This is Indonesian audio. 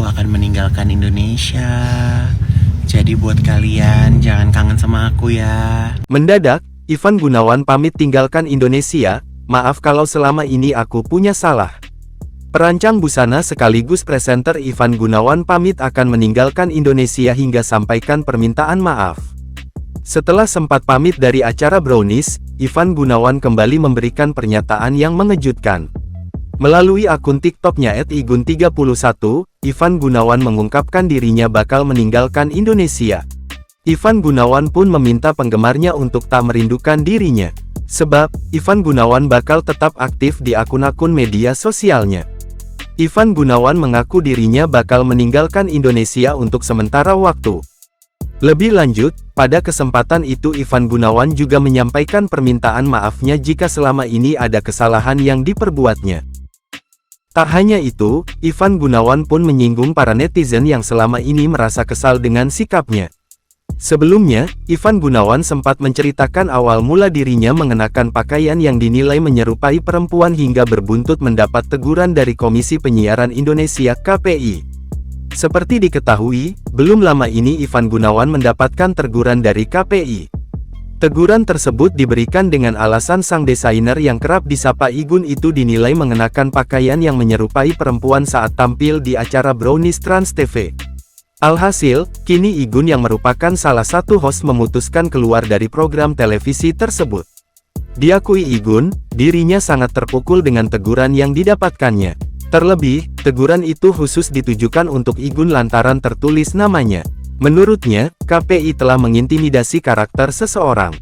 aku akan meninggalkan Indonesia. Jadi buat kalian, jangan kangen sama aku ya. Mendadak, Ivan Gunawan pamit tinggalkan Indonesia. Maaf kalau selama ini aku punya salah. Perancang busana sekaligus presenter Ivan Gunawan pamit akan meninggalkan Indonesia hingga sampaikan permintaan maaf. Setelah sempat pamit dari acara Brownies, Ivan Gunawan kembali memberikan pernyataan yang mengejutkan. Melalui akun TikToknya @igun31, Ivan Gunawan mengungkapkan dirinya bakal meninggalkan Indonesia. Ivan Gunawan pun meminta penggemarnya untuk tak merindukan dirinya. Sebab, Ivan Gunawan bakal tetap aktif di akun-akun media sosialnya. Ivan Gunawan mengaku dirinya bakal meninggalkan Indonesia untuk sementara waktu. Lebih lanjut, pada kesempatan itu Ivan Gunawan juga menyampaikan permintaan maafnya jika selama ini ada kesalahan yang diperbuatnya. Tak hanya itu, Ivan Gunawan pun menyinggung para netizen yang selama ini merasa kesal dengan sikapnya. Sebelumnya, Ivan Gunawan sempat menceritakan awal mula dirinya mengenakan pakaian yang dinilai menyerupai perempuan hingga berbuntut mendapat teguran dari Komisi Penyiaran Indonesia (KPI). Seperti diketahui, belum lama ini Ivan Gunawan mendapatkan teguran dari KPI. Teguran tersebut diberikan dengan alasan sang desainer yang kerap disapa Igun itu dinilai mengenakan pakaian yang menyerupai perempuan saat tampil di acara Brownies Trans TV. Alhasil, kini Igun yang merupakan salah satu host memutuskan keluar dari program televisi tersebut. Diakui Igun, dirinya sangat terpukul dengan teguran yang didapatkannya. Terlebih, teguran itu khusus ditujukan untuk Igun lantaran tertulis namanya. Menurutnya, KPI telah mengintimidasi karakter seseorang.